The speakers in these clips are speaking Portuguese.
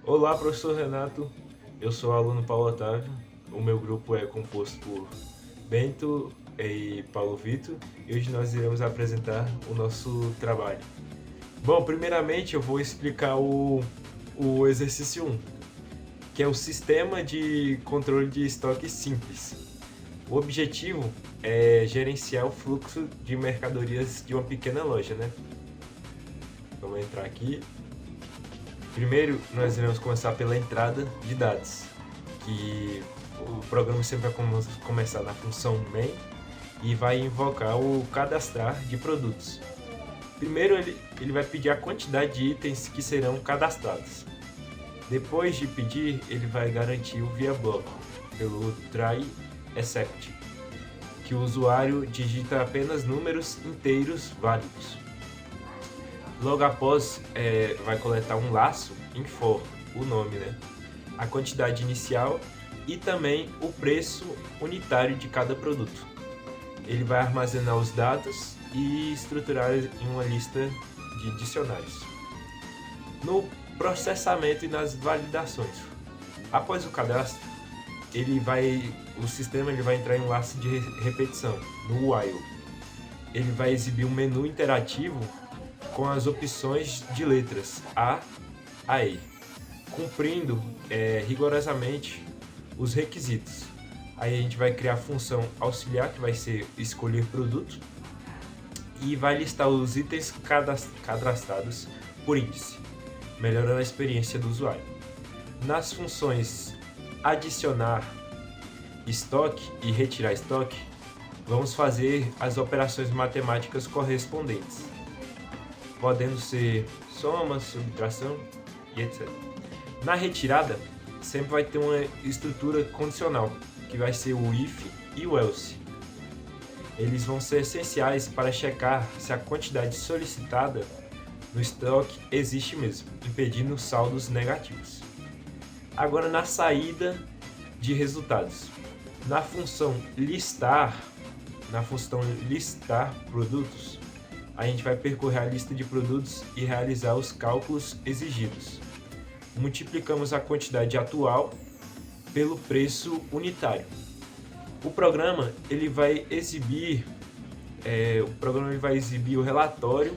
Olá, professor Renato. Eu sou o aluno Paulo Otávio. O meu grupo é composto por Bento e Paulo Vitor e hoje nós iremos apresentar o nosso trabalho. Bom, primeiramente eu vou explicar o exercício 1, que é o sistema de controle de estoque simples. O objetivo é gerenciar o fluxo de mercadorias de uma pequena loja, né? Vamos entrar aqui. Primeiro, nós iremos começar pela entrada de dados, que o programa sempre vai começar na função main e vai invocar o cadastrar de produtos. Primeiro, ele vai pedir a quantidade de itens que serão cadastrados. Depois de pedir, ele vai garantir o via bloco, pelo try except, que o usuário digita apenas números inteiros válidos. Logo após, vai coletar um laço em for, o nome, né? A quantidade inicial e também o preço unitário de cada produto. Ele vai armazenar os dados e estruturar em uma lista de dicionários. No processamento e nas validações. Após o cadastro, o sistema vai entrar em um laço de repetição, no while. Ele vai exibir um menu interativo com as opções de letras A a E, cumprindo rigorosamente os requisitos. Aí a gente vai criar a função auxiliar, que vai ser escolher produto, e vai listar os itens cadastrados por índice, melhorando a experiência do usuário. Nas funções adicionar estoque e retirar estoque, vamos fazer as operações matemáticas correspondentes, podendo ser soma, subtração e etc. Na retirada, sempre vai ter uma estrutura condicional, que vai ser o if e o else. Eles vão ser essenciais para checar se a quantidade solicitada no estoque existe mesmo, impedindo saldos negativos. Agora, na saída de resultados, na função listar produtos, a gente vai percorrer a lista de produtos e realizar os cálculos exigidos. Multiplicamos a quantidade atual pelo preço unitário. O programa ele vai exibir o relatório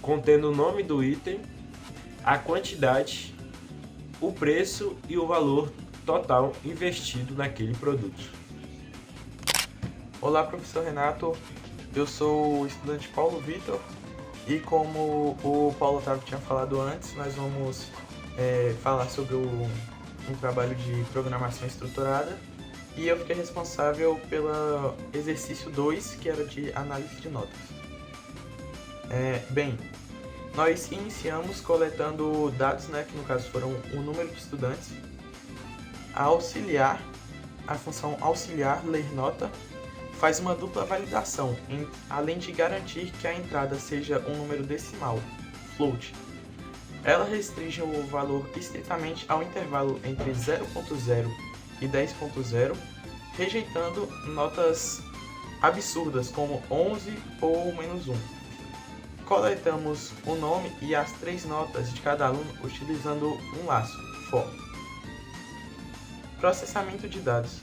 contendo o nome do item, a quantidade, o preço e o valor total investido naquele produto. Olá, professor Renato. Eu sou o estudante Paulo Vitor e como o Paulo Otávio tinha falado antes, nós vamos falar sobre um trabalho de programação estruturada e eu fiquei responsável pelo exercício 2, que era de análise de notas. Bem, nós iniciamos coletando dados, né, que no caso foram o número de estudantes, a função auxiliar ler nota faz uma dupla validação, além de garantir que a entrada seja um número decimal, float. Ela restringe o valor estritamente ao intervalo entre 0.0 e 10.0, rejeitando notas absurdas como 11 ou -1. Coletamos o nome e as 3 notas de cada aluno utilizando um laço, for. Processamento de dados.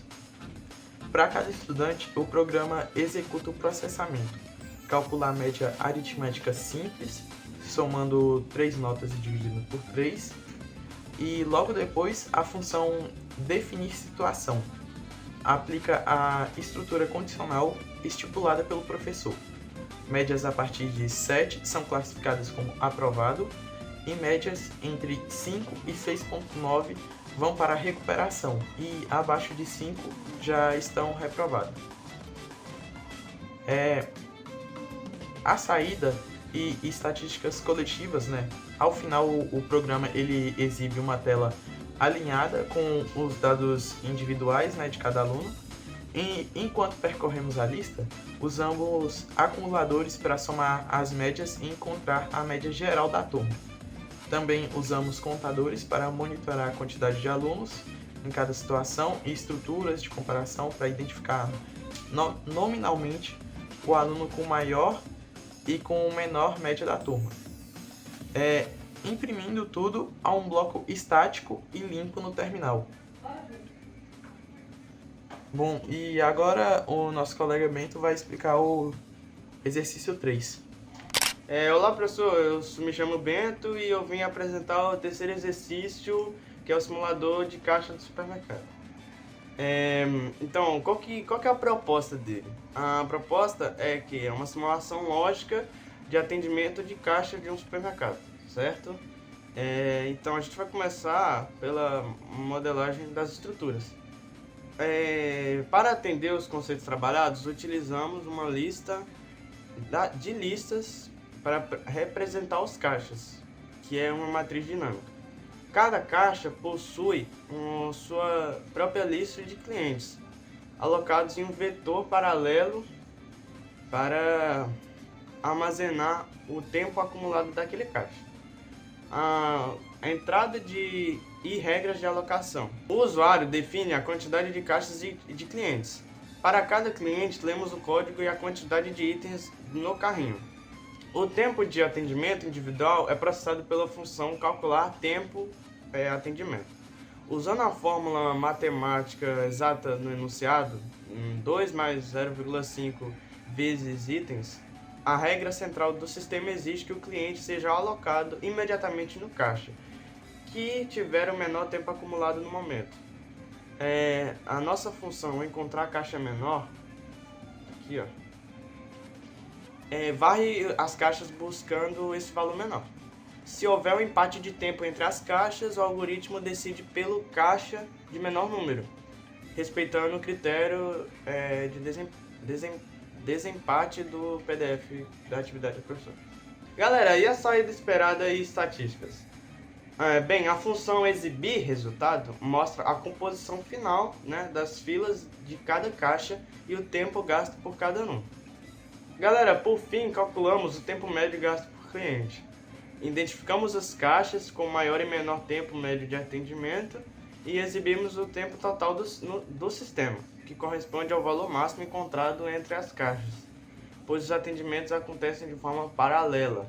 Para cada estudante, o programa executa o processamento, calcula a média aritmética simples, somando 3 notas e dividindo por 3, e logo depois a função definir situação, aplica a estrutura condicional estipulada pelo professor. Médias a partir de 7 são classificadas como aprovado, e médias entre 5 e 6.9 vão para a recuperação e abaixo de 5 já estão reprovados. A saída e estatísticas coletivas, né? Ao final o programa ele exibe uma tela alinhada com os dados individuais, né, de cada aluno. E enquanto percorremos a lista, usamos acumuladores para somar as médias e encontrar a média geral da turma. Também usamos contadores para monitorar a quantidade de alunos em cada situação e estruturas de comparação para identificar nominalmente o aluno com maior e com menor média da turma. imprimindo tudo a um bloco estático e limpo no terminal. Bom, e agora o nosso colega Bento vai explicar o exercício 3. Olá, professor, eu me chamo Bento e eu vim apresentar o terceiro exercício, que é o simulador de caixa do supermercado. Então, qual que é a proposta dele? A proposta é que é uma simulação lógica de atendimento de caixa de um supermercado, certo? Então, a gente vai começar pela modelagem das estruturas. Para atender os conceitos trabalhados, utilizamos uma lista de listas para representar os caixas, que é uma matriz dinâmica. Cada caixa possui sua própria lista de clientes, alocados em um vetor paralelo para armazenar o tempo acumulado daquele caixa. A entrada e regras de alocação. O usuário define a quantidade de caixas de clientes. Para cada cliente, lemos o código e a quantidade de itens no carrinho. O tempo de atendimento individual é processado pela função calcular tempo atendimento. Usando a fórmula matemática exata no enunciado, 2 mais 0,5 vezes itens, a regra central do sistema exige que o cliente seja alocado imediatamente no caixa, que tiver o menor tempo acumulado no momento. A nossa função encontrar a caixa menor, aqui ó, varre as caixas buscando esse valor menor. Se houver um empate de tempo entre as caixas, o algoritmo decide pelo caixa de menor número, respeitando o critério de desempate do PDF da atividade do professor. Galera, e a saída esperada e estatísticas? Bem, a função exibir resultado mostra a composição final, né, das filas de cada caixa e o tempo gasto por cada um. Galera, por fim, calculamos o tempo médio gasto por cliente. Identificamos as caixas com maior e menor tempo médio de atendimento e exibimos o tempo total do sistema, que corresponde ao valor máximo encontrado entre as caixas, pois os atendimentos acontecem de forma paralela.